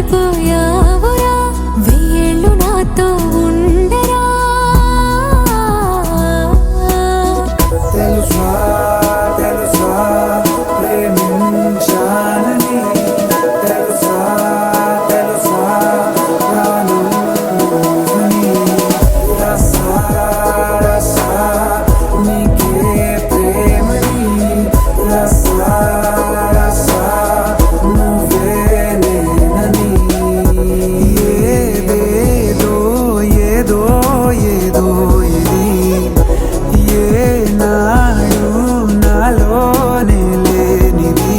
లోకమైపోయావురా వెయ్యేళ్ళు నాతో ఉండరా తెలుసా తెలుసా ప్రేమించాలని తెలుసా తెలుసా ప్రాణం నువ్వని రసా రసా నీకే ప్రేమని రసా రసా నువ్వే నేనని ఏదేదో ఏదో ఏదో ఇది ఏనాడు నాలోనే లేనిది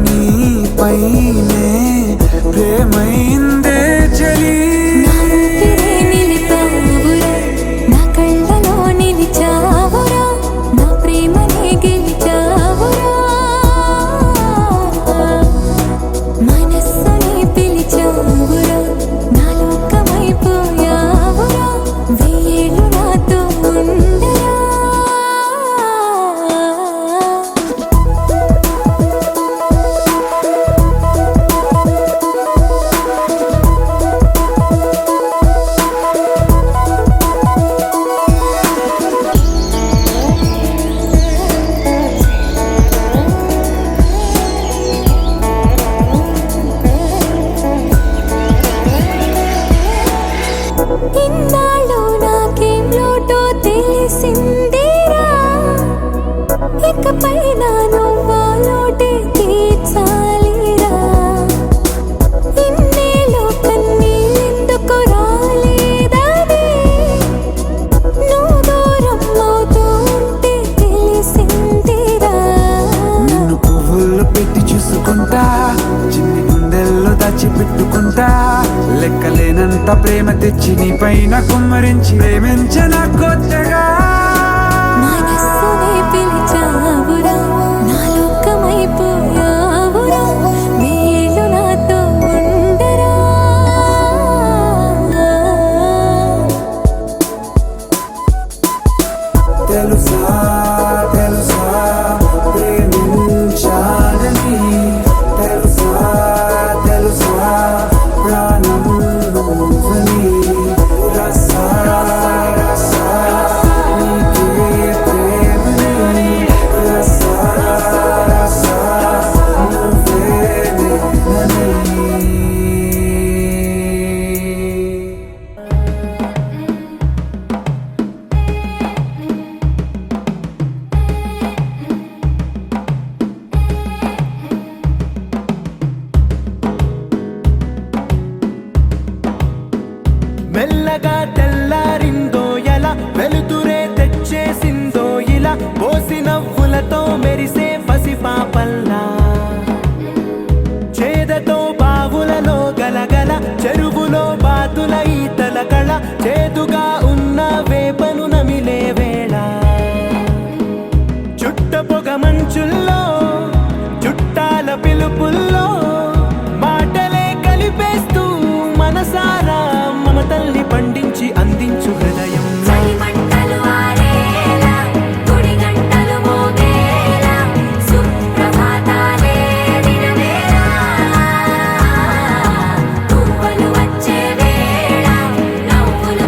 నీపైనే ప్రేమైందే చలి నా ఊపిరే నిలిపావురా నా కళ్ళలో నిలిచావురా నా ప్రేమనే గెలిచావురా మనస్సుని పిలిచావురా నా లోకమైపోయావురా వెయ్యేళ్ళు నాతో ఉండరా ఇన్నాళ్ళు నాకేం లోటో తెలిసిందిరా ఇకపై నా నువ్వా లోటే తీర్చాలిరా ఇన్నేళ్ళు కన్నీళ్ళెందుకు రాలేదని నువ్వు దూరం అవుతూ ఉంటే తెలిసిందిరా నిన్ను పువ్వుల్లో పెట్టి చూసుకుంటా చిన్ని గుండెల్లో దాచిపెట్టుకుంటా లెక్కలేనంత ప్రేమ తెచ్చి నీ పైన కుమ్మరించి ప్రేమించిన కొత్తగా మనస్సునే పిలిచావురా నా లోకమైపోయావురా వెయ్యేళ్ళు నాతో ఉండరా తెలుసా తెలుసా ప్రేమించాలని తెలుసా తెలుసా ప్రాణం నువ్వని రసా రసా నీకే ప్రేమని రసా రసా నువ్వే నేనని మెల్లగా తెల్లారిందో ఎలా వెలుతురే తెచ్చేసిందో ఇలా పోసి నవ్వులతో మెరిసే పసిపాపల్లా చేదతో బావులలో గలగల చెరువులో బాతుల ఈతల కళ చేదుగా ఉన్న వేపను నమిలే వేళ చుట్ట పొగ మంచుల్లో చుట్టాల పిలుపుల్లో మాటలే కలిపేస్తూ మనసారా మమతల్ని పండించి అందించు హృదయం చలిమంటలు ఆరేలా గుడి గంటలు మోగేలా సుప్రభాతాలే దినవేళ పువ్వులు వచ్చే వేళ నవ్వులు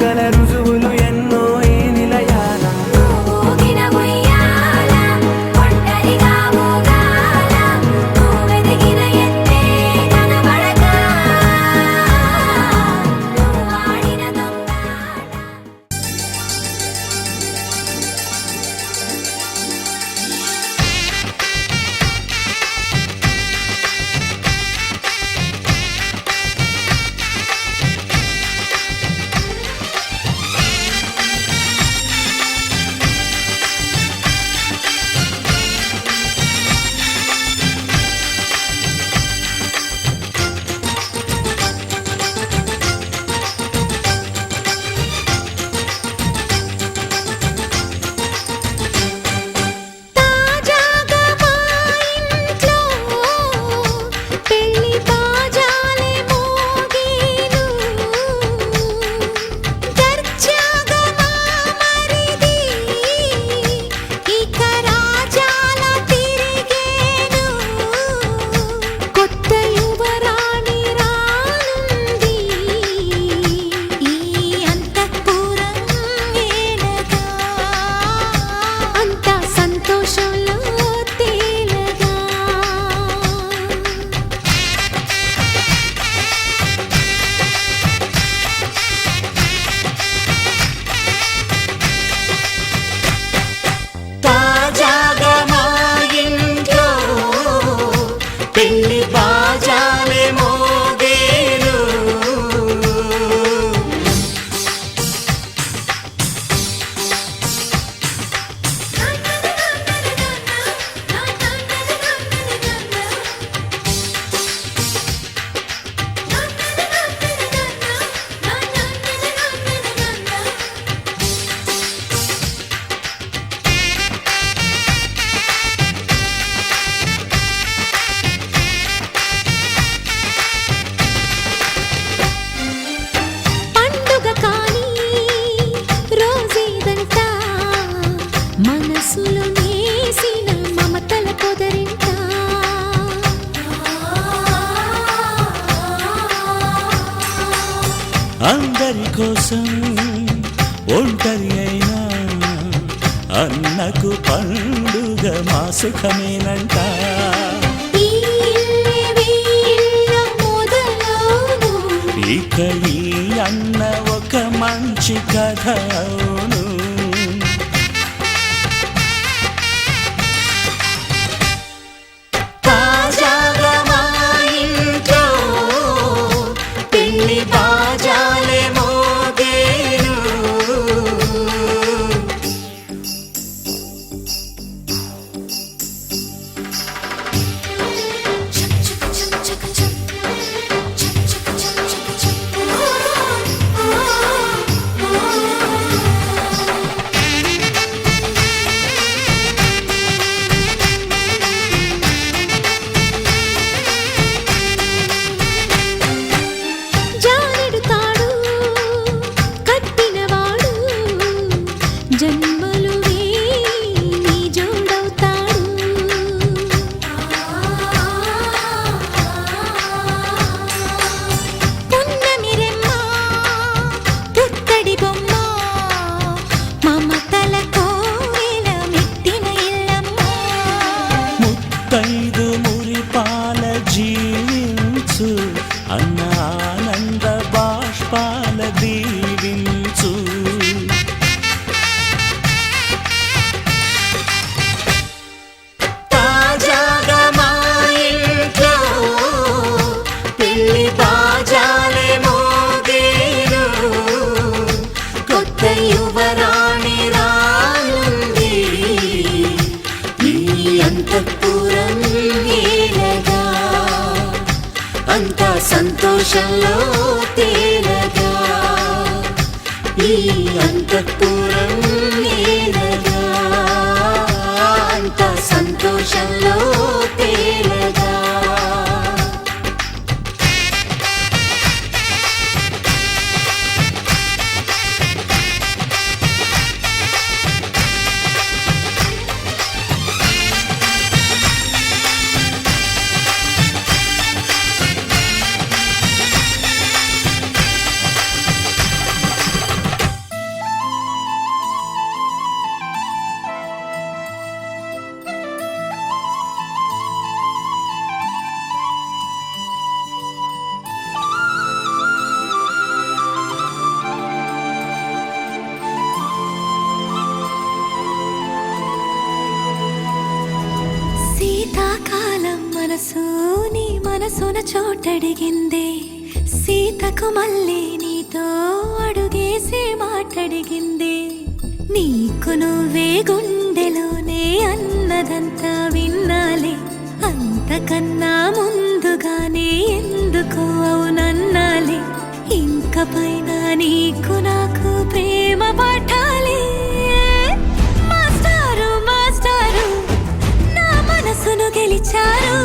గల రుజువులు ఎన్నో ఈ నిలయాన. ఊగిన ఉయ్యాల ఒంటరిగా ఊగాల నువ్వెదిగిన ఎత్తే కనబడక నువ్వాడిన దొంగాట. తాజాగా మా ఇంట్లో పెళ్లి బాజాలే మోగేను. దర్జాగా మా మరిది ఇక రాజాల తిరిగేను. కొత్త యువరాణి రానుంది ఈ అంతఃపురం ఏలగా. అంతా సంతోషంలో తేలగా. తాజాగా మా ఇంట్లో పెళ్లి బాజాలే మోగేను. పండుగ కాని రోజేదంట మనసులో నేసిన మమతల పొదరింట. అందరి కోసం ఒంటరి అయినా అన్నకు పండుగ మా సుఖమేనంట. ఈ ఇల్లే వీళ్ళ మొదలవును. ఇక ఈ అన్న ఒక మంచి కథ అవును. తాజాగా మా ఇంట్లో పెళ్లి బాజాలే మోగేను. జానెడు తాడు కట్టినవాడు జన్మలు వేయి జోడవుతాడు. పున్నమిరెమ్మ పుత్తడి బొమ్మ మమతల కోవెల మెట్టిన ఇల్లమ్మ. ముత్తైదు మురిపాల జీవించు అన్న ఆనంద బాష్పాల దీవించు. తాజాగా మా ఇంట్లో పెళ్లి బాజాలే మోగేను. కొత్త యువరాణి రానుంది ఈ అంతఃపురం ఏలగా. అంతా సంతోషంలో తేలగా. ఈ అంతఃపురం ఏలగా. అంతా సంతోషంలో తేలగా. మనసు నీ మనసున చోటడిగిందే సీతకు మళ్ళీ నీతో అడుగేసి మాటడిగిందే నీకు నువ్వే గుండెలోనే అన్నదంతా విన్నాలే అంతకన్నా ముందుగానే ఎందుకు అవునన్నాలే ఇంక పైన నీకు నాకు ప్రేమ పాఠాలే మాస్టారు మాస్టారు నా మనసును గెలిచారు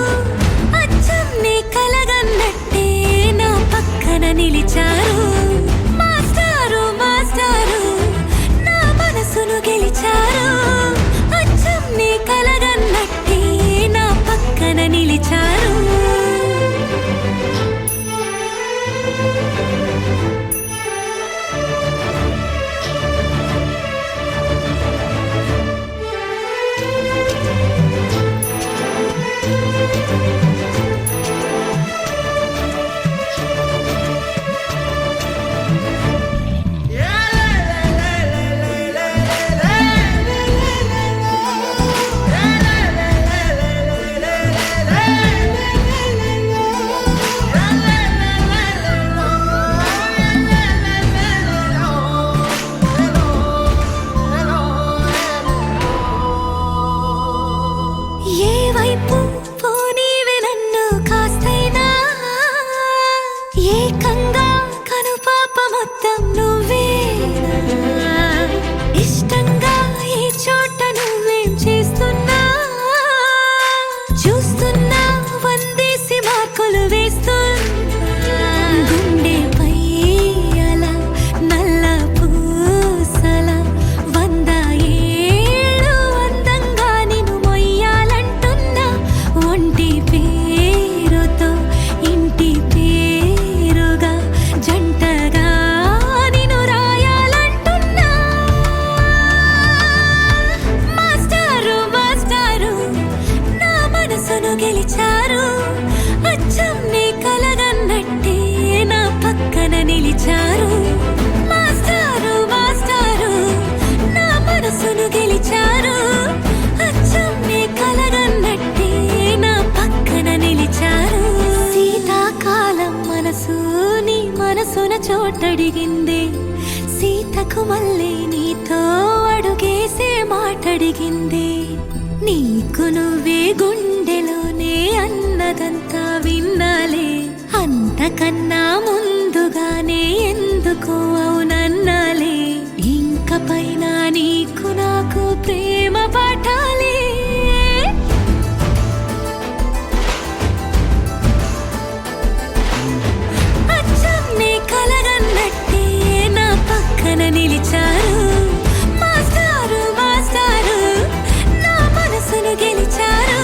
అచ్చం నీ కలగన్నట్టే నా పక్కన నిలిచారు మాస్టారు మాస్టారు నా మనసును గెలిచారు అచ్చం నీ కలగన్నట్టే నా పక్కన నిలిచారు ఏ వైపు పోనీవే నన్ను కాస్తైనా ఏకంగా కనుపాప మొత్తం నువ్వే ఇష్టంగా ఈ చోట నువ్వేం చేస్తున్నా చూస్తున్నా వందేసి మార్కులు వేస్తున్నా గుండెపై అలా నల్ల పూసల 100 ఏళ్ళు అందంగా నిన్ను మొయ్యాలంటున్నా ఒంటి పేరుతో ఇంటి పేరుగా జంటగా నిన్ను రాయాలంటున్నా మాస్టారు మాస్టారు నా మనసును గెలిచారు అచ్చం నీ కలగన్నట్టే నా పక్కన నిలిచారు మాస్టారు మాస్టారు నా మనసును గెలిచారు అచ్చం నీ కలగన్నట్టే నా పక్కన నిలిచారు శీతాకాలం మనసు నీ మనసున చోటడిగిందే సీతకు మళ్ళీ నీతో అడుగేసే మాటడిగిందే నీకు నువ్వే గుండెలోనే అన్నదంతా విన్నాలే అంతకన్నా ముందుగానే ఎందుకు అవునన్నాలే ఇంక పైన నీకు నాకు ప్రేమ పాఠాలే అచ్చం నీ కలగన్నట్టే నా పక్కన నిలిచారు మాస్టారు మాస్టారు నా మనసును గెలిచారు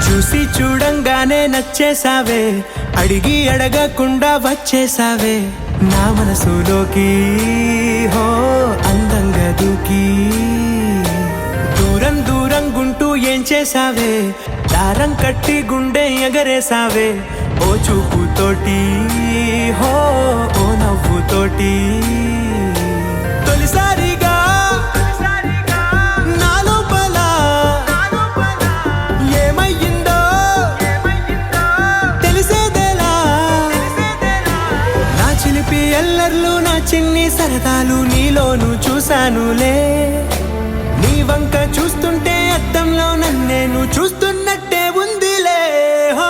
చూసి చూడంగానే నచ్చేసావే అడిగి అడగకుండా వచ్చేసావే నా మనసులోకి హో అందంగా దూకి దూరం దూరం గుంటూ ఏం చేసావే దారం కట్టి గుండె ఎగరేసావే ఓ చూపుతోటి హో ఓ నవ్వుతోటి తొలిసారిగా నా లోపల ఏమయ్యిందో తెలిసేదేలా నా చిలిపి ఎల్లర్లు నా చిన్ని సరదాలు నీలోను చూశానులే నీ వంక చూస్తుంటే అద్దంలో నన్నేను చూస్తున్నట్టే ఉందిలే హో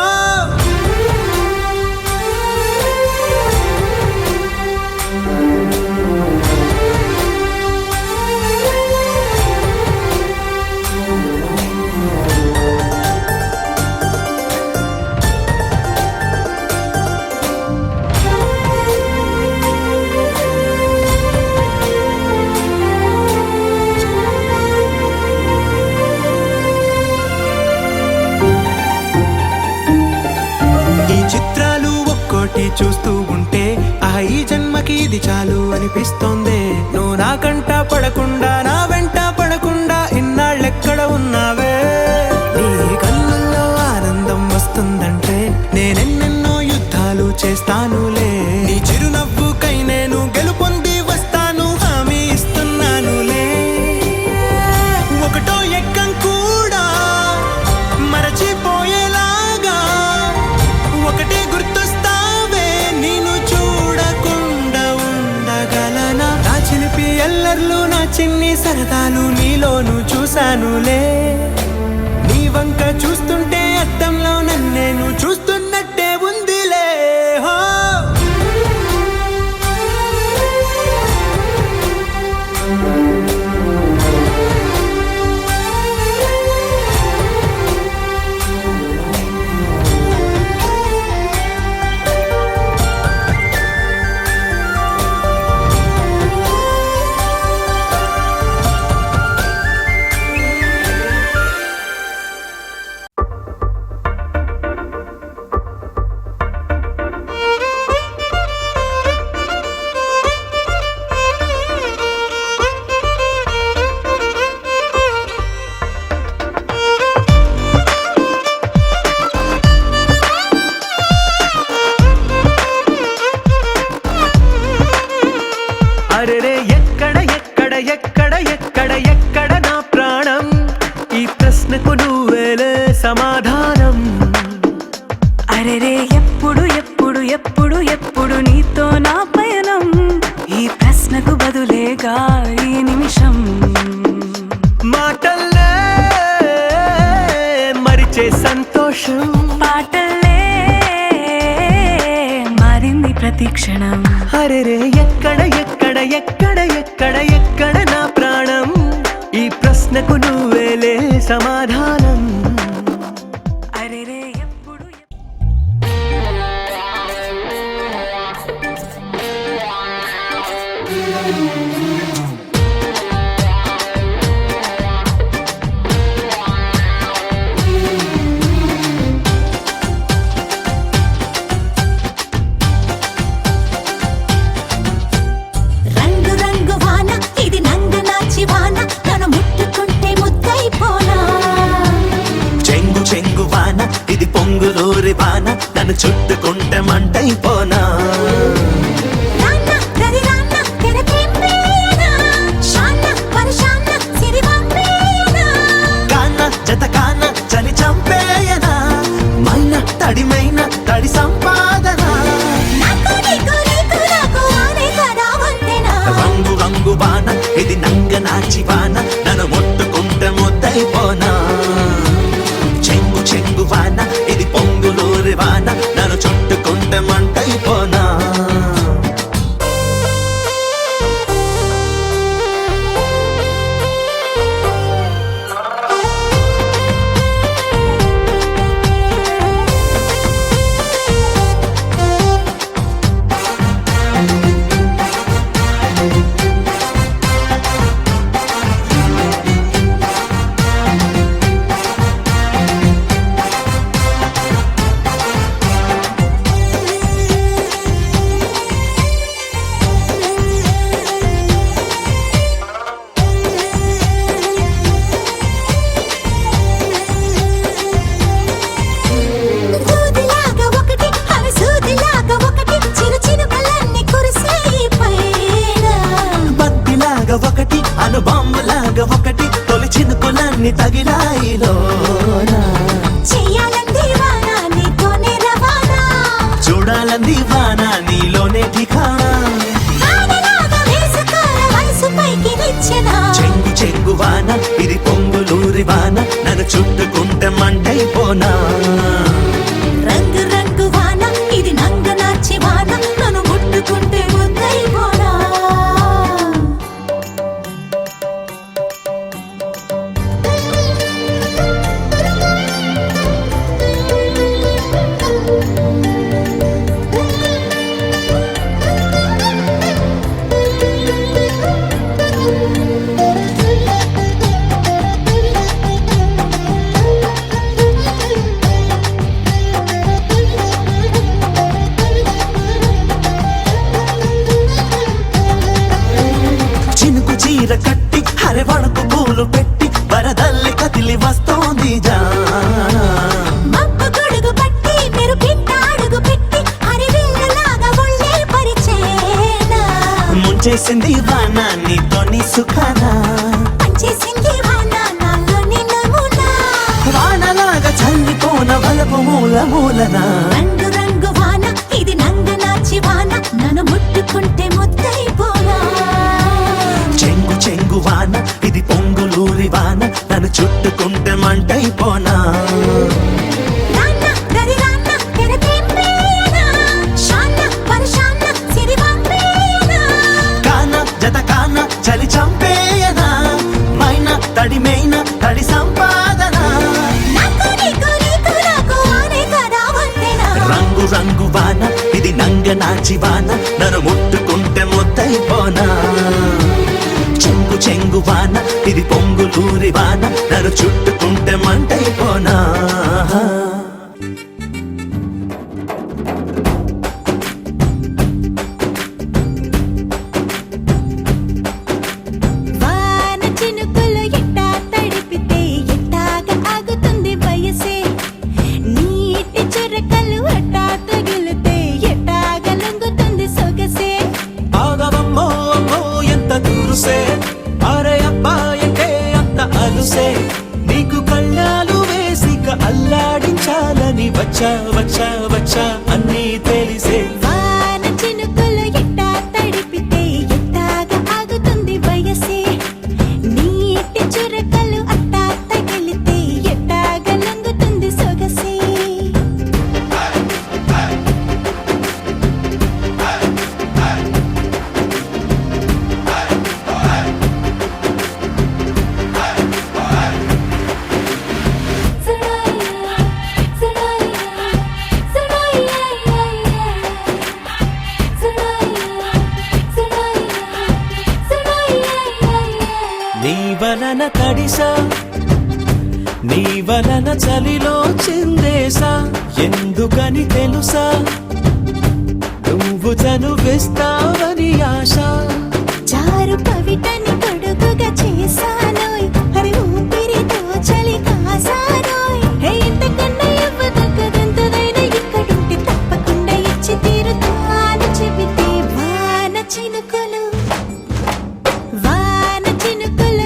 జన్మకి ఇది చాలు అనిపిస్తోందే. నువ్వు నా కంట పడకుండా నా వెంట పడకుండా ఇన్నాళ్ళెక్కడ ఉన్నావే. నీ కళ్ళల్లో ఆనందం వస్తుందంటే నేనెన్నెన్నో యుద్ధాలు చేస్తానులే. నీ చిరునవ్వుకై నేను గెలుపొంది వస్తాను, హామీ ఇస్తున్నానులే. ఒకటో ఎక్కం కూడా మరచిపోయేలాగా ఒకటే గుర్తొస్తావే, నేను చూడకుండా ఉండగలనా. నా చిలిపి ఎల్లర్లు నా చిన్ని సరదాలు నీలోను చూశానులే. నీ వంక చూస్తుంటే అద్దంలో నన్నేను చూస్తున్నట్టే ఉందిలే. హో అరెరే ఎక్కడ ఎక్కడ ఎక్కడ ఎక్కడ ఎక్కడ నా ప్రాణం, ఈ ప్రశ్నకు నువ్వేలే సమాధానం. అరెరే ఎప్పుడు ఎప్పుడు ఎప్పుడు ఎప్పుడు నీతో నా పయనం, ఈ ప్రశ్నకు బదులేగా ఈ నిమిషం. మాటల్లే మరిచే సంతోషం, పాటల్లే మారింది ప్రతి క్షణం. అరెరే ఎక్కడ ఎక్కడ ఎక్కడ ఎక్కడ ఎక్కడ నా ప్రాణం, ఈ ప్రశ్నకు నువ్వేలే సమాధానం. అరెరే ఎప్పుడు రంగు రంగు వాన ఇది నంగనాచి వాన, తను ముట్టుకుంటే ముద్దైపోనా. చెంగు చెంగు వాన ఇది పొంగులూరి వాన, నన్ను చుట్టుకుంటే మంటైపోనా. నాన్న రది నాన్న తెరపేనా, షాన్న పరషాన్న సిరివంపేనా. కాన జత కాన చలి చంపేయనా, మైన తడిమైన తడి సంపాదన. నాకు నీకు నీకు నాకు వానే కదా వంతెనా. రంగు రంగు వాన ఇది నంగనాచి వాన, నన్ను ముట్టుకుంటే ముద్దైపోనా. చెంగు చెంగు వాన ఇది పొంగులూరి వాన, నన్ను చుట్టుకుంటే మంటైపోనా. దూదిలాగా ఒకటి అవి సూదిలాగా ఒకటి, చిరు చినుకలన్నీ కురిసేయి పైన. బద్దిలాగా ఒకటి అనుబాంబులాగా ఒకటి, తొలి చినుకులన్నీ తగిలాయిలోనా. చెయ్యాలంది వాన నీతోనే రవాణా, చూడాలంది వాన నీలోనే ఠికానా. వానలాగా వేసుకోర వయసు పైకి నిచ్చెనా. చెంగు చెంగు వాన ఇది పొంగులూరి వాన, నన్ను చుట్టుకుంటే మంటైపోనా. రంగు రంగు వాన ఇది నంగనాచి వాన, నన్ను ముట్టుకుంటే ముద్దైపోనా. జానా మబ్బు గొడుగు పట్టి మెరుపింట అడుగు పెట్టి హరివిల్లులాగా ఒళ్ళే పరిచేనా ముంచేసింది వాన నీతోని సుఖానా పంచేసింది వాన నాలోని నమూనా వానలాగా చల్లిపోన వలపు మూల మూలనా రంగు రంగు వాన ఇది నంగ నాచి వాన నన్ను ముట్టుకుంటే ముద్దైపోనా చెంగు చెంగు వాన ఇది పొంగులూరి వాన నన్ను చుట్టుకుంటే మంటైపోనా నాన్న గరి నాన్న తెరతెంపేనా షాన్న పరషాన్న సిరివంపేనా కాన జత కాన చలి చంపేయనా మైన తడిమైన తడి సంపాదన నాకు నాకు ఆనే కదా వంతెనా రంగు రంగు వాన ఇది నంగ నాచి వాన నన్ను ముట్టుకుంటే ముద్దైపోనా చెంగు చెంగు వాన ఇది పొంగులూరి వాన నన్ను చుట్టుకుంటే మంటైపోనా వాన చినుకులు ఎట్టా తడిపితే ఎట్టాగా ఆగుతుంది వయసే నీటి చురకలు అట్టా తగిలితే ఎట్టాగా లొంగుతుంది సొగసే ఆగవమ్మో అమ్మో ఎంత దూరుసే అరే అబ్బాయంటే అంత అలుసే నీకు కళ్ళాలు వేసిక అల్లాడించాలని వచ్చా వచ్చా వచ్చా అన్నీ తెలిసే వాన చినుకులు ఎట్టా తడిపితే ఎట్టాగా ఆగుతుంది వయసే నీటి చురకలు అట్టా తగిలితే ఎట్టాగా లొంగుతుంది సొగసే నీ వలన తడిసా నీ వలన చలిలో చిందేసా ఎందుకని తెలుసా నువ్వు చనువిస్తావని ఆశ చారు పవిటని తొడుగుగా చేశానోయ్ హరి ఊపిరితో చలి కాసానోయ్ హే ఇంతకన్నా ఇవ్వదగ్గదెంతదైనా ఇక్కడుంటే తప్పకుండా ఇచ్చి తీరుతాను చెబితే వాన చినుకులు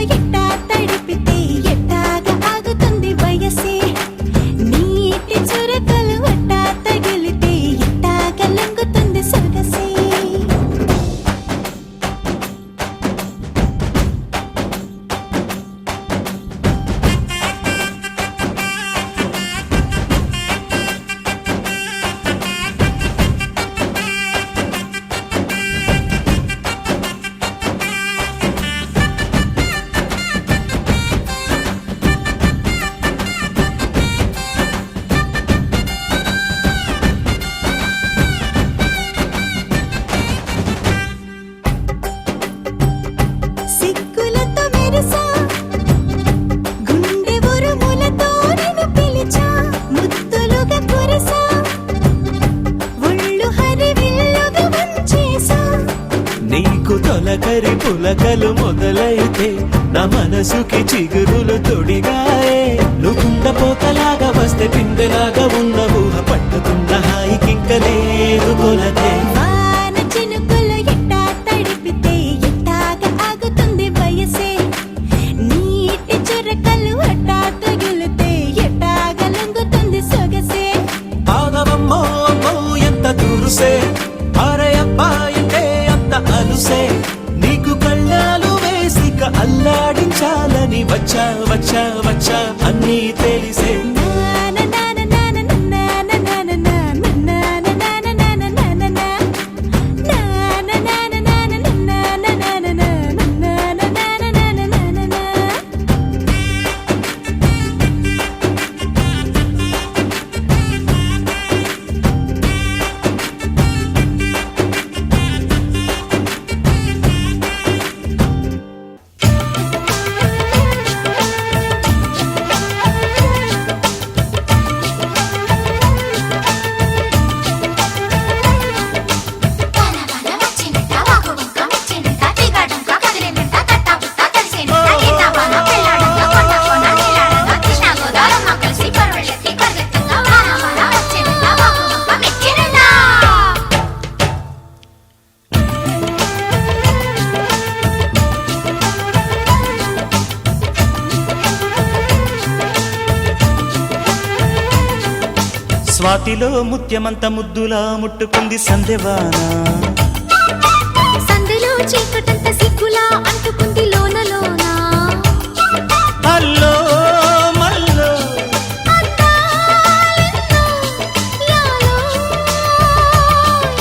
ఎట్టా తడిపితే ఎట్టాగా ఆగుతుంది వయసే నీటి చురకలు అట్టా తగిలితే ఎట్టాగా లొంగుతుంది సొగసే సిగ్గులతో మెరిసా గుండె ఉరుములతో నిన్ను పిలిచా ముద్దులుగా కురిసా ఒళ్ళు హరివిల్లుగా వంచేసా నీకు తొలకరి పులకలు మొదలైతే నా మనసుకి చిగురులు తొడిగాయే నువ్వుండ పోతలాగా వస్తే పిందెలాగా ఉన్న ఊహ పట్టుకున్న హాయికింక లేదు కొలతే వాన చినుకులు ఎట్టా తడిపితే ఎట్టాగా ఆగుతుంది వయసే నీటి చురకలు అట్టా తగిలితే ఎట్టాగా లొంగుతుంది సొగసే ఆగవమ్మో అమ్మో ఎంత దూరుసే అరే అబ్బాయంటే అంత అలుసే నీకు కళ్ళాలు వేసిక అల్లాడించాలని వచ్చా వచ్చా వచ్చా అన్నీ తెలిసే స్వాతిలో ముత్యమంత ముద్దులా ముట్టుకుంది సందెవాన. సందులో చీకటంత సిగ్గులా అంటుకుంది లోన లోన. అల్లో మల్లో అందాలెన్నో యాలో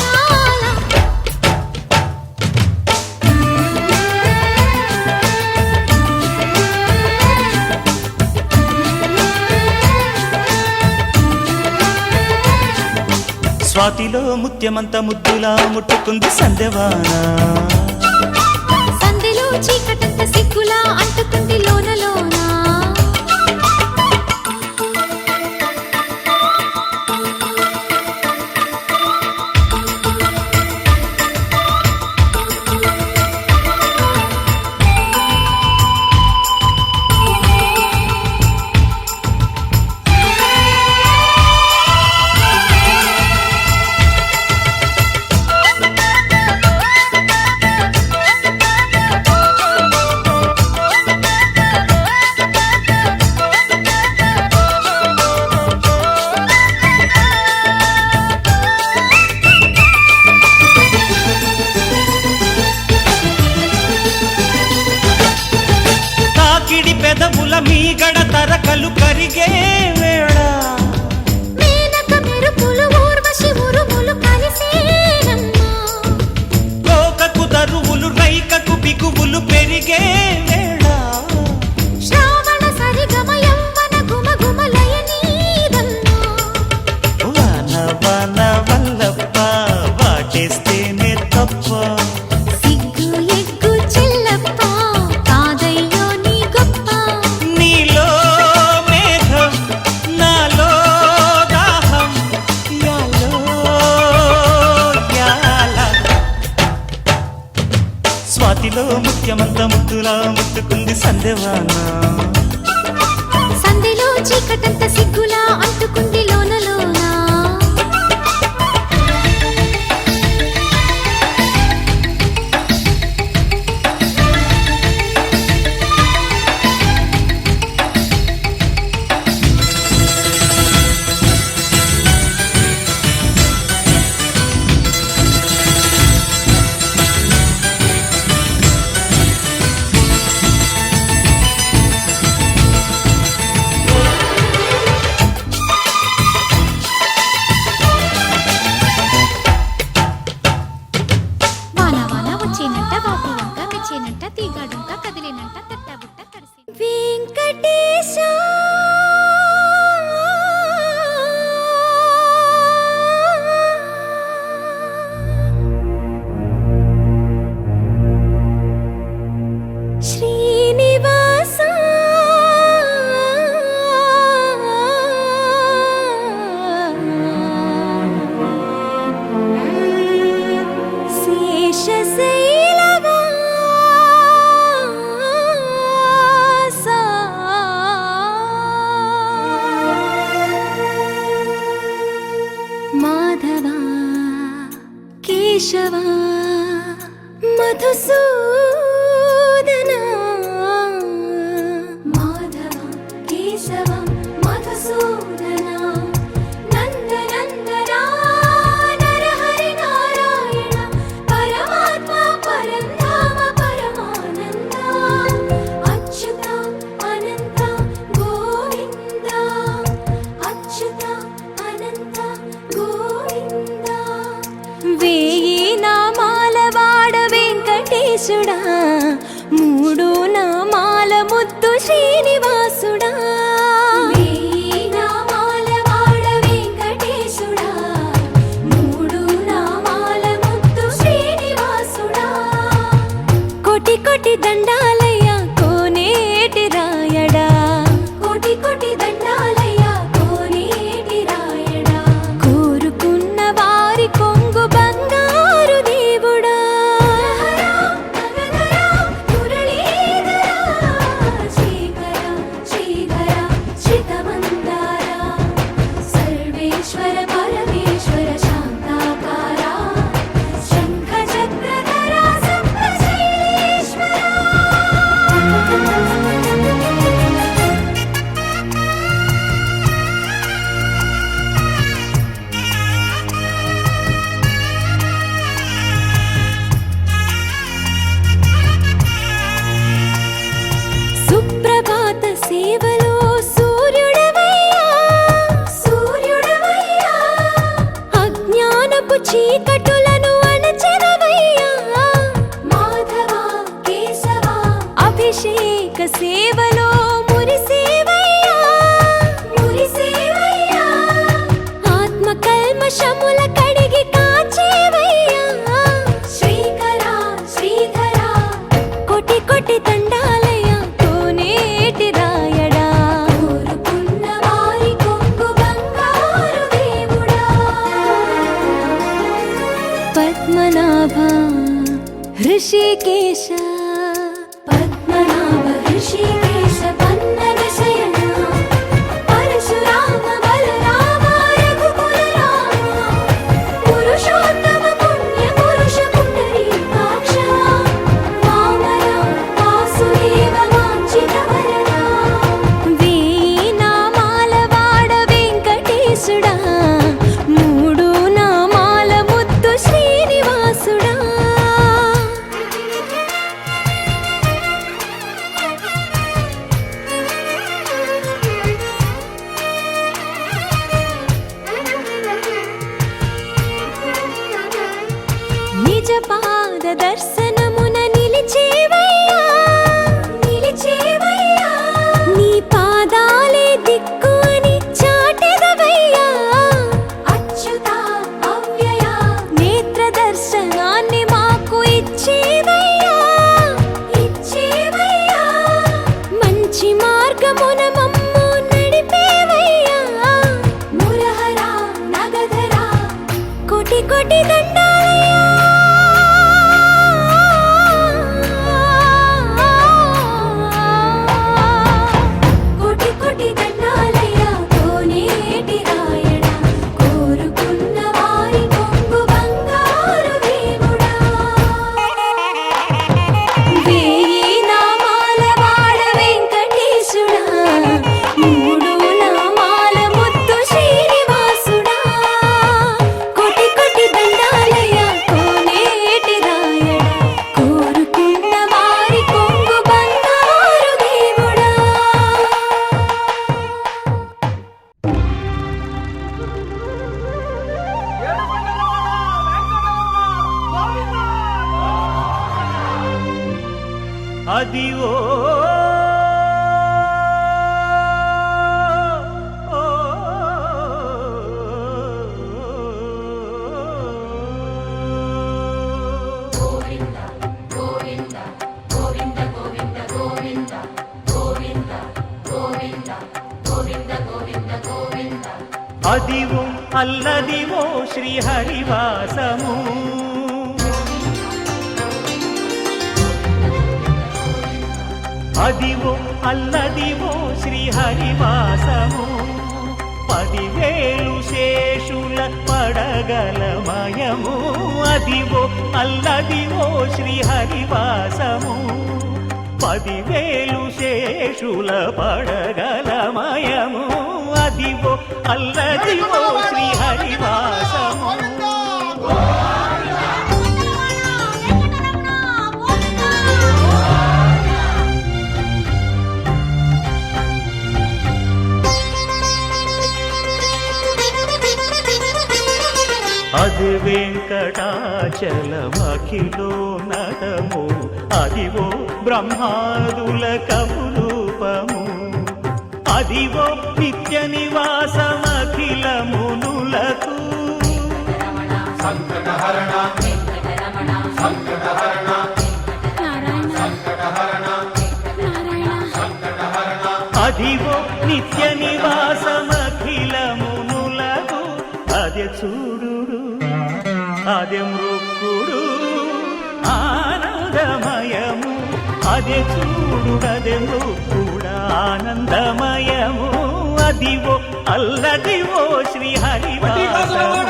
యాల. స్వాతిలో ముత్యమంత ముద్దులా ముట్టుకుంది సందెవాన. సందులో చీకటంత సిగ్గులా అంటుకుంది లోన లోన. తాకిడి పెదవుల మీగడ తరకలు కరిగే వేళ. మేనక మెరుపులు ఊర్వశి ఉరుములు కలిసేనమ్మా. కోకకు దరువులు రైకకు బిగువులు పెరిగే వేళ. శ్రావణ సరిగమ యవ్వన గుమ గుమలయ నీదమ్మా. వాన వాన వల్లప్ప వాటేస్తేనే తప్ప. సిగ్గు ఎగ్గు చెల్లప్ప కాదయ్యో నీ గొప్ప. నీలో మేఘం నాలో దాహం యాలో యాల. స్వాతిలో ముత్యమంత ముద్దులా ముట్టుకుంది సందెవాన. సంధిలో చీకటంత సిగ్గులా అంటుకుంది లోన లోన. వాన వాన వచ్చేనంట వాపు వంక మెచ్చేనంట తీగాడుంక కదిలేనంట తిట్టబుట్ట కరిసి. వెంకటేశ శ్రీనివాస శేషశైలవాస మాధవ కేశవ మధుసూదన. మాధవ కేశవ మధుసూదన నందనందన నరహరి నారాయణ పరమాత్మ పరంధామ పరమానంద అచ్యుత అనంత గోవింద అచ్యుత అనంత గోవింద. వేయి నామాల వాడ వెంకటేశుడా మూడు నామాల ముద్దు శ్రీనివాసుడా. వేయి నామాల వాడ వెంకటేశుడా మూడు నామాల ముద్దు శ్రీనివాసుడా. కోటి కోటి దండాలయ్య కోనేటి రాయడా. కోటి కోటి దండాలయ్య కోనేటి రాయడా. కోరుకున్న వారి కొంగు బంగారు దేవుడా. సర్వేశ్వర పరమేశ్వర శాంతాకార శంఖ చక్రధర సప్తశైలేశ్వర. సేవలో మురిసేవయ్యా మురిసేవయ్యా ఆత్మ కల్మషముల కడిగి కాచేవయ్యా శ్రీకరా శ్రీధరా కోటి కోటి దండాలయ్యా కోనేటి రాయడా కోరుకున్న వారి కొంగు బంగారు దేవుడా పద్మనాభ ఋషికేశ పద్మనాభ ఋషికేశ పన్నగ శయన పరశురామ బలరామ రఘుకుల రామ పురుషోత్తమ పుణ్య పురుష పుండరీకాక్ష వామన వాసుదేవ వాంఛిత వరద వేయి నామాల వాడ వెంకటేశుడా మూడు నామాల ముద్దు శ్రీనివాసుడా నిజ పాద దర్శనమున నిలిచేవయ్యా నిలిచేవయ్యా నీ పాదాలే దిక్కు అని చాటెదవయ్యా అచ్యుత అవ్యయ నేత్ర దర్శనాన్ని మాకు ఇచ్చేవయ్యా ఇచ్చేవయ్యా మంచి మార్గమున మమ్ము నడిపేవయ్యా మురహర నగధర కోటి కోటి దండాలయ్యా కోటి కోటి దండాలయ్యా కోనేటి రాయడా కోరుకున్న వారి కొంగు బంగారు దేవుడా వేయి నామాల వాడ వెంకటేశుడా మూడు నామాల ముద్దు శ్రీనివాసుడా కోటి కోటి దండాలయ్యా కోనేటి రాయడా కోరుకున్న వారి కొంగు బంగారు దేవుడా అదివో అదివో అల్లదివో శ్రీహరివాసము అదివో అల్లదివో శ్రీహరివాసము 10,000 శేషుల పడగలమయము అదివో అల్లదివో శ్రీహరివాసము 10,000 శేషుల పడగలమయము అదివో అల్లదివో శ్రీహరివాసము అది వెంకటాచలమఖిలో నటము అదివో బ్రహ్మాదుల కపురూపము అదివో నిత్య నివాసమఖిలమునులకు అదివో నిత్య నివాసమఖిలమునులకు అదే చూడు అదే మృక్కుడు ఆనందమయము అదే చూడు అదే మృక్కుడు ఆనందమయము అదివో అల్లదివో శ్రీహరివాసము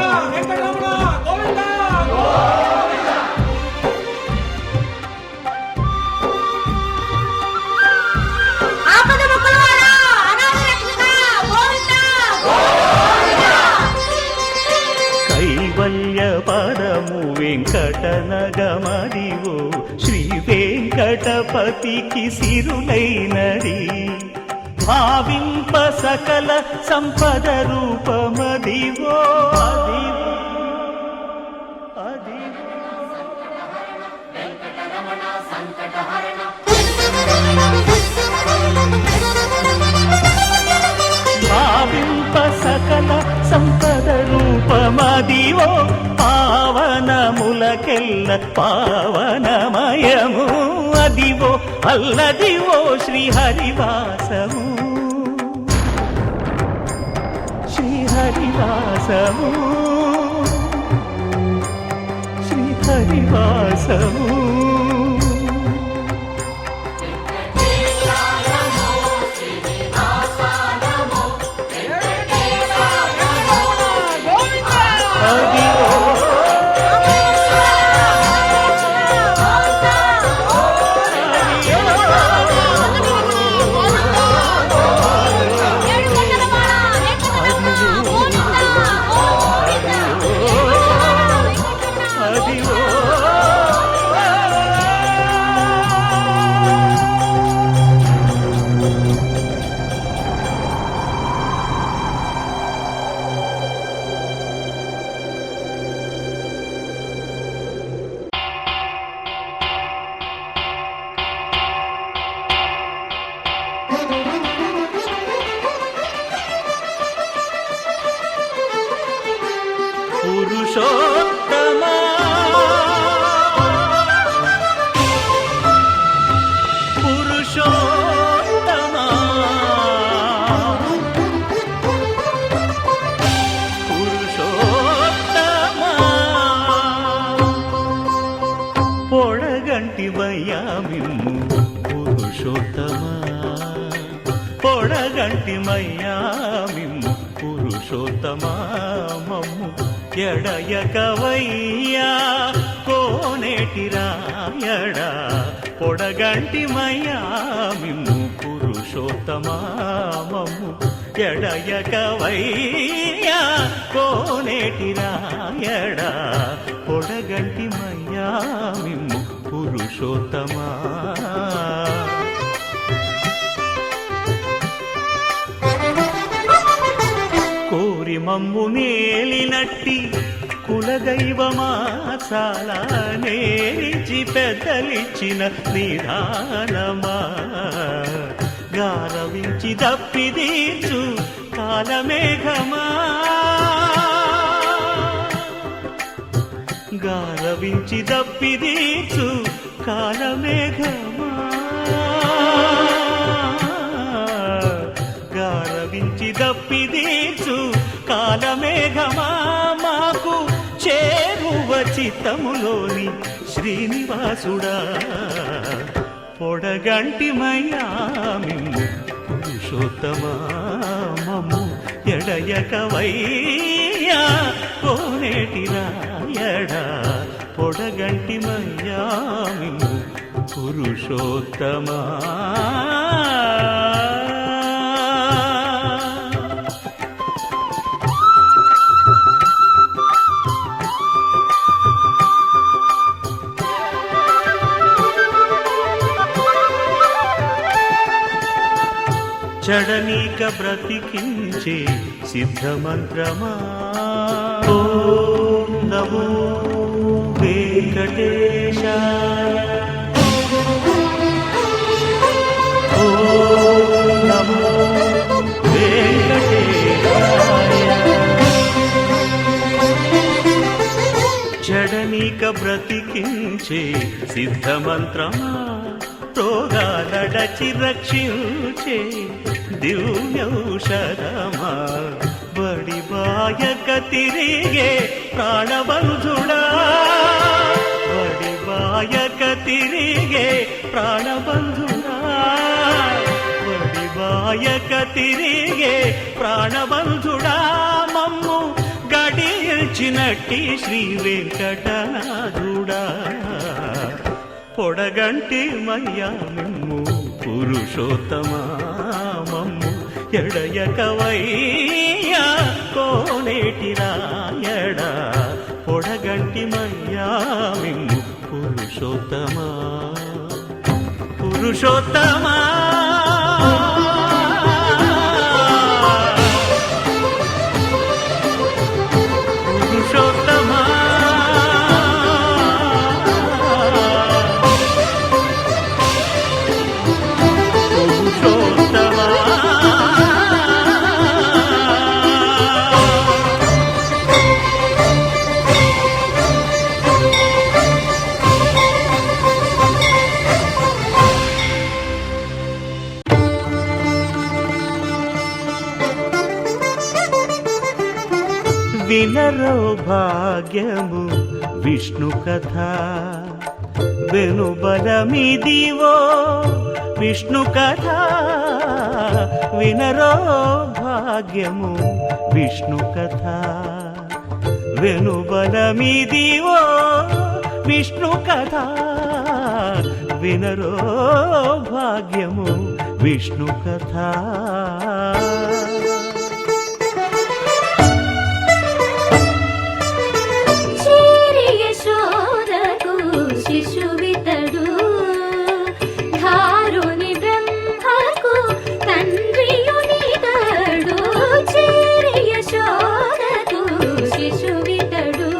కైవల్య పదము వెంకటనగమదివో శ్రీ వెంకటపతికి సిరులైనది భావింప సకల సంపద రూపమదివో వెంకటరమణ సంకటహరణ పాపాత్ములకెల్ల పావనమయము అదివో అల్లదివో శ్రీహరివాసము శ్రీహరివాసము శ్రీహరివాసము పురుషోత్తమా పురుషోత్తమా పురుషోత్తమా పొడగంటి మయ్యామిమ్ము పురుషోత్తమా పొడగంటి మయ్యామిమ్ము పురుషోత్తమా మమ్ము ఎడయకవయ్యా కోనేటి రాయడా పొడగంటి మయ్యామిమ్ము పురుషోత్తమా మమ్ము ఎడయకవయ్యా కోనేటి రాయడా పొడగంటి మయ్యామిమ్ము పురుషోత్తమా కోరి మమ్ము నేలినట్టి కులదైవమా చాలా నేరిచి పెద్దలిచ్చిన నిదానమా గారవించి దప్పిదీచు కాలమేఘమా గారవించి దప్పిదీచు కాలమేఘమా గారవించి దప్పిదీచు కాలమేఘమా మాకు చేరువ చిత్తములోని శ్రీనివాసుడా పొడగంటి మయ్యామిమ్ము పురుషోత్తమా మమ్ము ఎడయకవయ్యా కోనేటి రాయడా పొడగంటి మయ్యామిమ్ము పురుషోత్తమా చడనీక బ్రతికించే సిద్ధమంత్రమా ఓం నమో వెంకటేశాయ ఓం నమో వెంకటేశాయ చడనీక బ్రతికించే సిద్ధమంత్రమా రోగాలడచి రక్షించే దివ్యౌషధమా బడి బాయక తిరిగే ప్రాణబంధుడా బడి బాయక తిరిగే ప్రాణబంధుడా బడి బాయక తిరిగే ప్రాణబంధుడా మమ్ము గడిచినట్టి శ్రీ వెంకటనాథుడా పొడగంటి మయ్యామిమ్ము పురుషోత్తమా మమ్ము ఎడయకవయ్యా కోనేటి రాయడా పొడగంటి మయ్యామిమ్ము పురుషోత్తమా పురుషోత్తమా పురుషోత్తమా వినరో భాగ్యము విష్ణు కథ వెనుబలమిదివో విష్ణు కథ వినరో భాగ్యము విష్ణు కథ వెనుబలమిదివో విష్ణు కథ వినరో భాగ్యము విష్ణు కథ యశోదకు శిశువితడు ధారుని బ్రహ్మకు తండ్రియునితడు చేరి యశోదకు శిశువితడు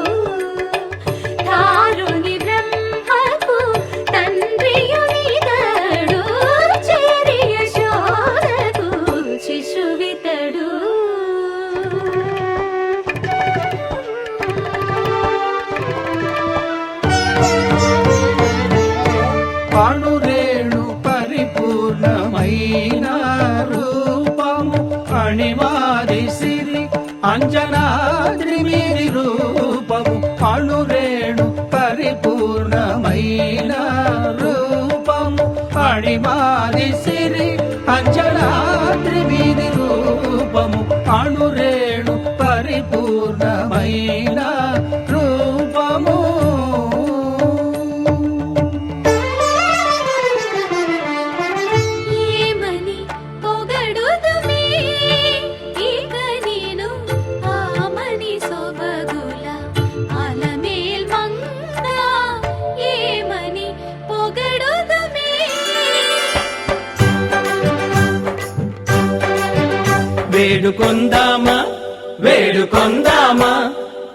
ధారుని బ్రహ్మకు తండ్రియునితడు చేరి యశోదకు శిశువితడు అణురేణు పరిపూర్ణమైన రూపము అణిమాది సిరి అంజనాద్రి మీరి రూపము అణురేణు పరిపూర్ణమైన రూపము అణిమాది సిరి అంజనాద్రి మీరి రూపము అణురేణు పరిపూర్ణమైన రూపము ఏమని పొగడుదుమే ఇక నేను ఆమని సొబగుల అలమేల్ మంగ ఏమని పొగడుదుమే వేడుకొందామా వేడుకొందామా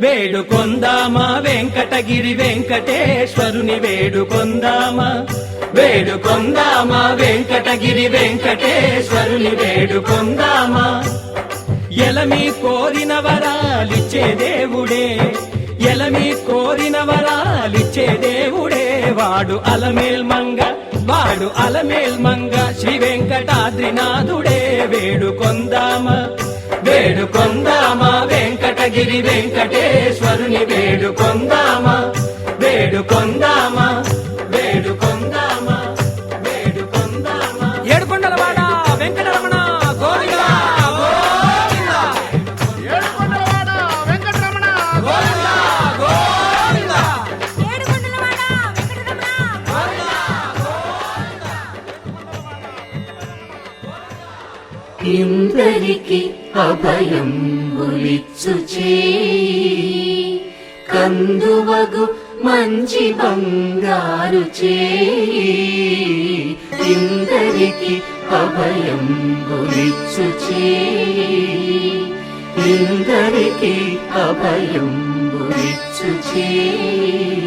వేడుకొందామా వెంకటగిరి వెంకటేశ్వరుని వేడుకొందామా వేడుకొందామా వెంకటగిరి వెంకటేశ్వరుని వేడుకొందామా ఎలమి కోరిన వరాలిచ్చే దేవుడే ఎలమి కోరిన వరాలిచ్చే దేవుడే వాడు అలమేల్ మంగ వాడు అలమేల్ మంగ శ్రీ వెంకటాద్రినాథుడే వేడుకొందామా వేడుకొందామా వెంకటగిరి వెంకటేశ్వరుని వేడుకొందామా వేడుకొందామా వేడుకొందామా వేడుకొందామా ఏడుకొండలవాడ వెంకటరమణ గోవిందా గోవిందా ఏడుకొండలవాడ వెంకటరమణ గోవిందా గోవిందా ఏడుకొండలవాడ వెంకటరమణ ఇందరికి అభయం ఉలిచ్చు చేయి కందువగు మంచి బంగారు చేయి ఇందరికి అభయం ఉలిచ్చు చేయి ఇందరికి అభయం ఉలిచ్చు చేయి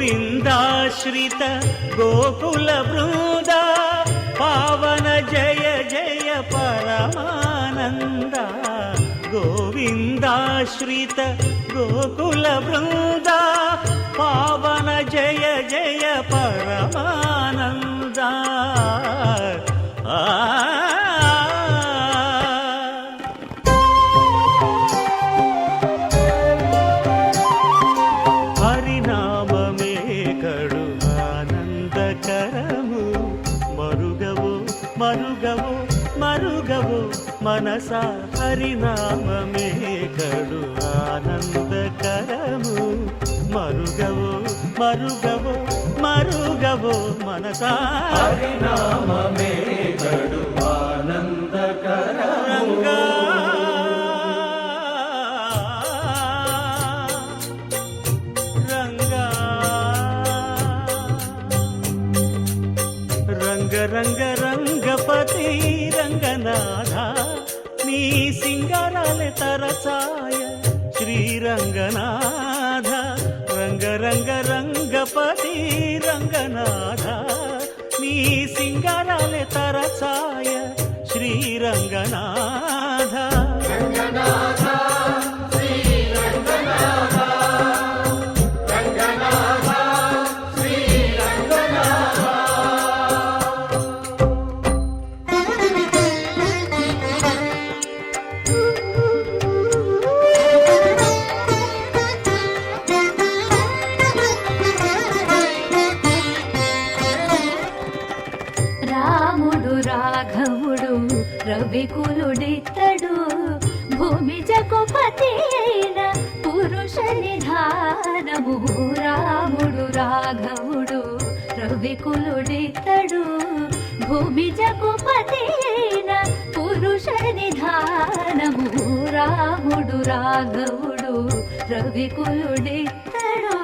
గోవిందాశ్రిత గోకుల బృంద పావన జయ జయ పరమానంద గోవిందాశ్రిత గోకుల బృంద పావన జయ జయ పరమానంద హరినామమే కడు ఆనందకరము మరుగవు మరుగవు మరుగవు మనస హరినామమే కడు ఆనందకరము మరుగవు మరుగవు మరుగవు మనస హరినామమే కడు ఆనందకరము రంగ రంగ రంగపతి రంగనాథ నీ సింగారాలే తరచాయ శ్రీరంగనాథ రంగ రంగ రంగపతి రంగనాథ నీ సింగారాలే తరచాయ శ్రీరంగనాథ పతి అయిన పురుష నిధానము రాముడు రాఘవుడు రవికులుడితడు భూమి జగుపతి అయిన పురుష నిధానము రాముడు రాఘవుడు రవికులుడితడు.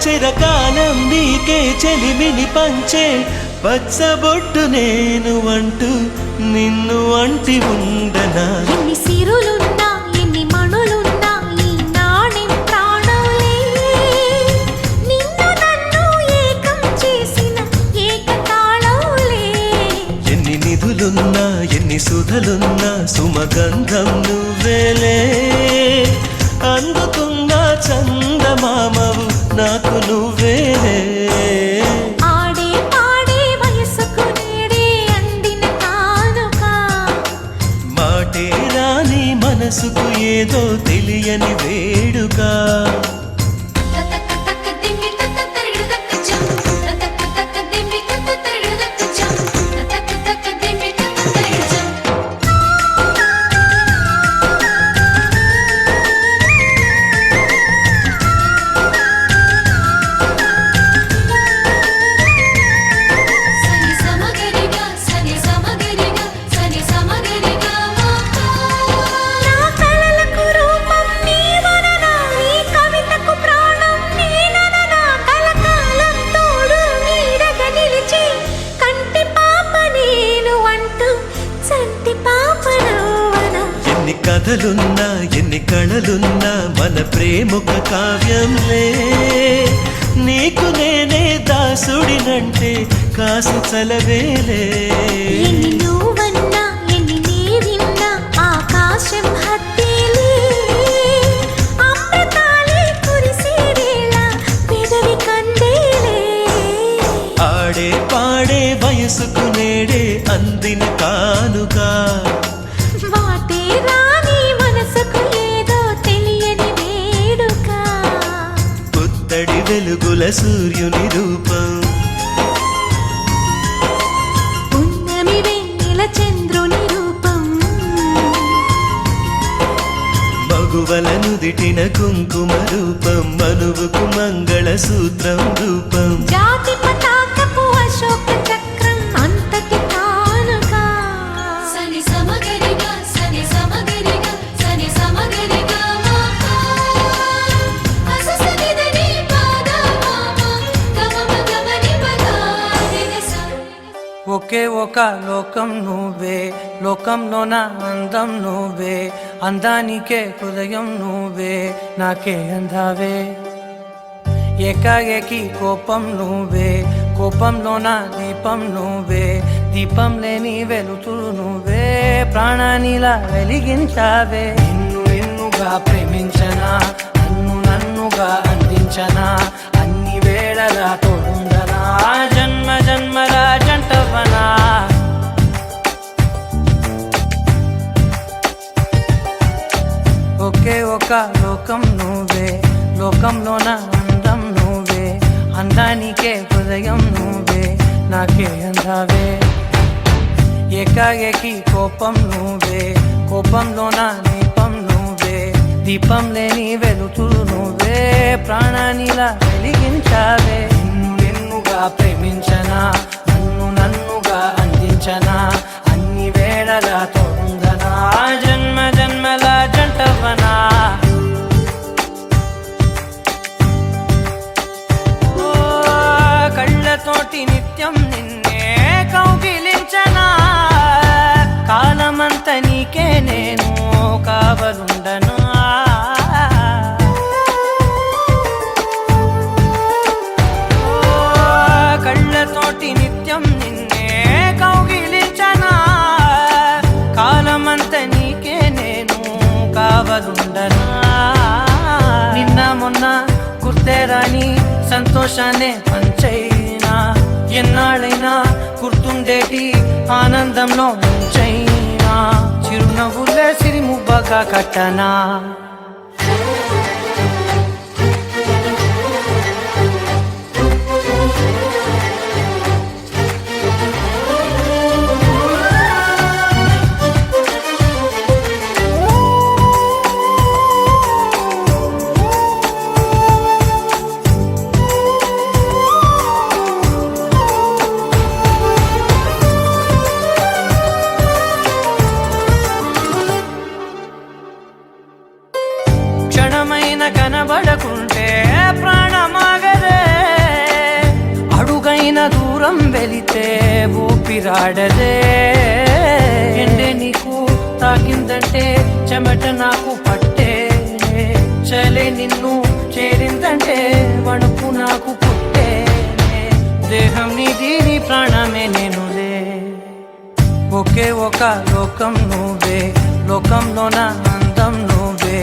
చిరకాలం నీకే చెలిమిని పంచే పచ్చబొట్టు నేను అంటూ నిన్ను అంటి ఉండనా. ఎన్ని సిరులున్నా ఎన్ని మణులున్నా ఈ నాణెం ప్రాణంలే నిన్ను నన్ను ఏకం చేసిన ఏకతాళంలే. ఎన్ని నిధులున్నా ఎన్ని సుధలున్నా సుమగంధం నువ్వేలే. అందుకున్న చందమామవు నాకు నువ్వేలే. ఆడే పాడే వయసుకు నేడే అందిన కానుక మాటే రాని మనసుకు ఏదో తెలియని వేడుక. కథలున్నా ఎన్ని కళలున్నా మన ప్రేమొక కావ్యంలే. నీకు నేనే దాసుడినంటే కాసు చలవేలే. ఎన్ని నువ్వన్నా ఎన్ని నీవిన్నా ఆకాశం హత్తేలే. అమృతాలే కురిసేవేళ పెదవి కందేలే. ఆడే పాడే వయసుకు నేడే అందిన కానుక. వాటే రాని మనసుకు ఏదో తెలియని వేడుక. పుత్తడి వెలుగుల సూర్యుని రూపం పున్నమి వెన్నెల చంద్రుని రూపం. మగువల నుదిటిన కుంకుమ రూపం మనువుకు మంగళ సూత్రం రూపం. జాతి పతాకపు అశోక చక్రం అంతటి కానుక. సని సమగరిగా సని సమగరిగా సని సమగరిగా ఒకే ఒక లోకం నువ్వే, లోకంలోన అందం నువ్వే, అందానికే హృదయం నువ్వే, నాకే అందావే. ఏకాఏకి కోపం నువ్వే, కోపంలోన దీపం నువ్వే, దీపం లేని వెలుతురు నువ్వే, ప్రాణానిలా వెలిగించావే. నిన్ను నిన్నుగా ప్రేమించనా, నన్ను నన్నుగా అందించనా, అన్ని వేళలా తోడుందనా, జన్మ జన్మల జంటవనా. ఒకే ఒక లోకం నువ్వే, లోకంలోన అందం నువ్వే, అందానికే హృదయం నువ్వే, నాకే అందావే. ఏకాఏకి కోపం నువ్వే, కోపంలోన దీపం నువ్వే, దీపం లేని వెలుతురు నువ్వే, ప్రాణానిలా వెలిగించావే. నిన్ను నిన్నుగా ప్రేమించనా, నన్ను నన్నుగా అందించనా, అన్ని వేళలా తోడుందనా, జన్మ జన్మల జంటవనా. కళ్ళతోటి నిత్యం నిన్నే కౌగిలించనా, కాలమంత నీకే నేను కావలుండనా. కళ్ళతోటి నిత్యం నిన్నే కౌగిలించనా, కాలమంత నీకే నేను కావలుండనా. నిన్న మొన్న గుర్తేరాని సంతోషాన్ని పంచైనా, ఎన్నాళ్ళైనా గుర్తుండేటి ఆనందంలో ముంచైనా, చిరునవ్వులే సిరిముబ్బగా కట్టనా. క్షణమైన కనబడకుంటే ప్రాణమాగదే, అడుగైన దూరం వెళితే ఊపిరాడదే. ఎండే నీకు తాకిందంటే చెమట నాకు పట్టే, చలే నిన్ను చేరిందంటే వణుకు నాకు పుట్టే, దేహం నీది నీ ప్రాణమే నేనులే. ఒకే ఒక లోకం నువ్వే, లోకంలోన అందం నువ్వే,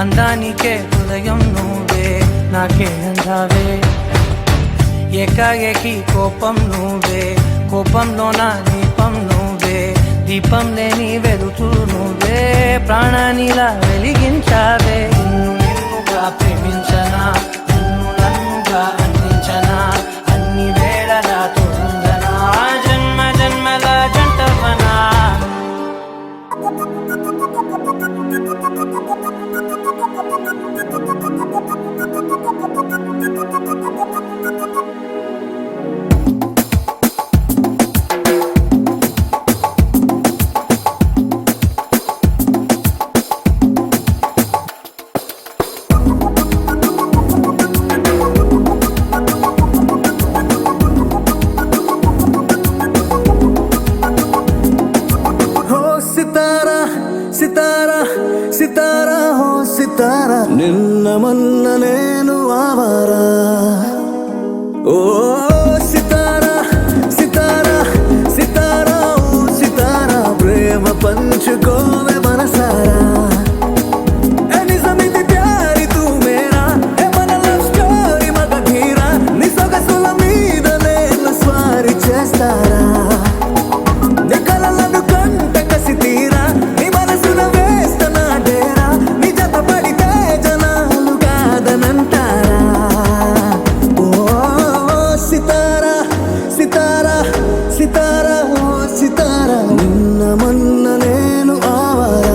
అందానికే హృదయం నువ్వే, నాకే అందావే. ఏకాఏకి కోపం నువ్వే, కోపంలోన దీపం నువ్వే, దీపం లేని వెలుతురు నువ్వే, ప్రాణానిలా వెలిగించావే. నిన్ను నిన్నుగా ప్రేమించనా, నన్ను నన్నుగా అందించనా, అన్ని వేళలా తోడుందనా, జన్మ జన్మల జంటవనా. సితారా హో సితారా, నిన్న మొన్న నేను ఆవారా. ఓ సితారా సితారా సితారా ఓ సితారా, ప్రేమ పంచుకోవే మనసారా. నిజమిది ప్యారి తూ మేరా, మన లవ్ స్టోరీ మగ ధీరా, నీ సొగసుల మీద నేను స్వారీ చేస్తారా. నీ కలలను కంట కసి తీరా, నీ మనసున వేస్తనా డేరా, నీ జత పడితే జనాలు కాదనంటారా. ఓ సితారా సితారా సితారా ఓ సితారా, నిన్న మొన్న నేను ఆవారా.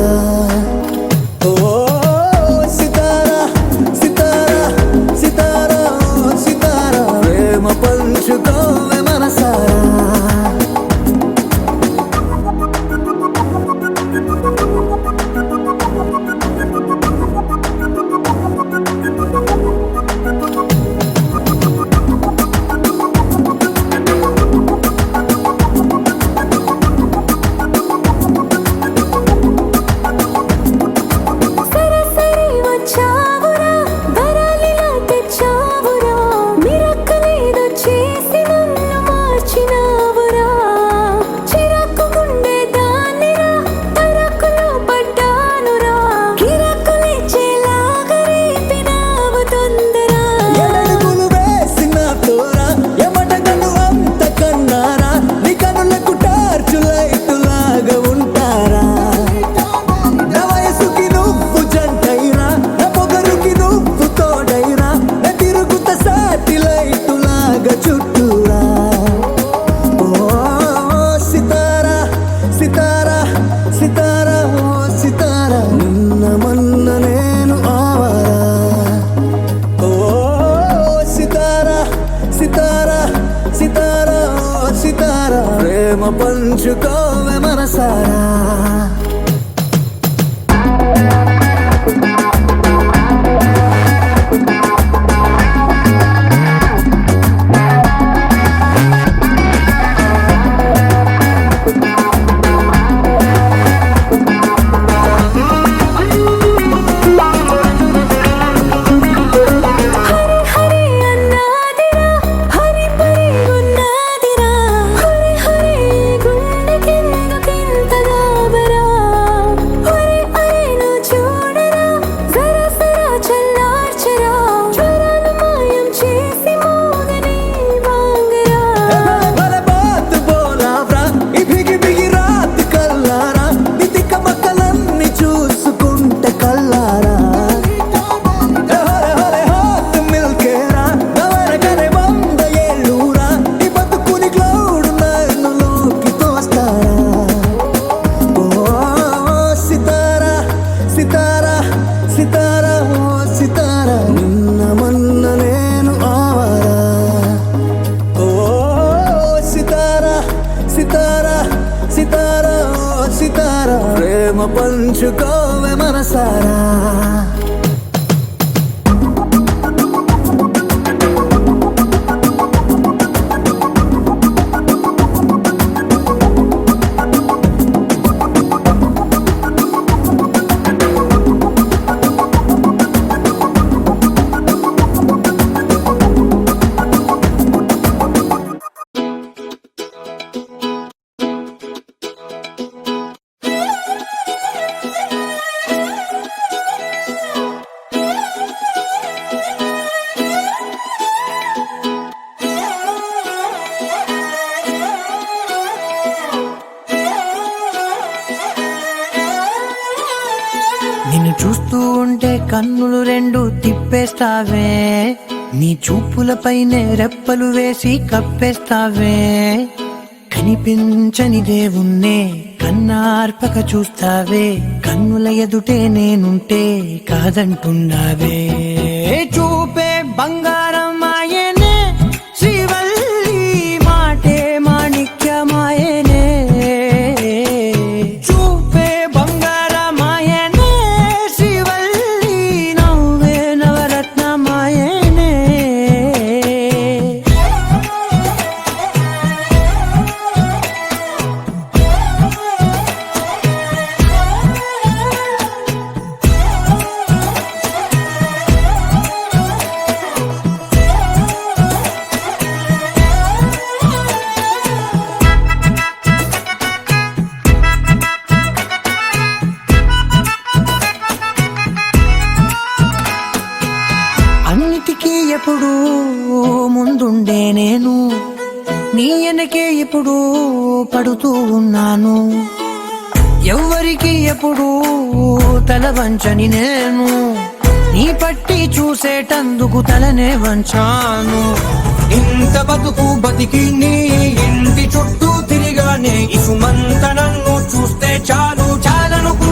ప్రేమ పంచుకోవే మనసారా హరి అన్నాదిరా హరి పరి ఉన్నదిరా హరి హరి గుండె కిందకింతగా బరా హరి అయిను చూడరా జరా సరా చల్లార్చరా జ్వరాలు మాయం చేసి మోగని వాంగరా భలే బాత్ బోలావ్రా ఈ బిగి బిగి రాత్ కల్లారా ఈ తిక్క మక్కలన్నీ చూసుకుంటే కల్లారా హాత్ మిల్కేరా నవరకనే వంద ఏళ్ళూరా ఈ బతుకుని క్లౌడ్ నన్నులోకి తోస్తారా ఓ సితారా సితారా సితారా ఓ సితారా నిన్న మొన్న నేను ఆవారా ఓ సితారా సితారా సితారా ఓ సితారా ప్రేమ పంచుకోవే మనసారా నిన్ను చూస్తూ ఉంటే కన్నులు రెండు తిప్పేస్తావే నీ చూపులపైనే రెప్పలు వేసి కప్పేస్తావే కనిపించని దేవుణ్ణే కన్నార్పక చూస్తావే కన్నుల ఎదుటే నేనుంటే కాదంటున్నావే చూపే బంగారం ఆయనే శ్రీవల్లి మాటే మాణిక్యమాయనే చూపే బంగారమాయనే శ్రీవల్లి నవ్వే నవరత్నమాయనే అన్నిటికీ ఎప్పుడు ముందుండే నేను నీ వెనకే ఇప్పుడు పడుతూ ఉన్నాను ఎవ్వరికి ఎప్పుడు తల వంచని నేను నీ పట్టి చూసేటందుకు తలనే వంచాను ఇంత బతుకు బతికి నీ ఇంటి చుట్టూ తిరిగానే ఇసుమంత నన్ను చూస్తే చాలు చాలనుకు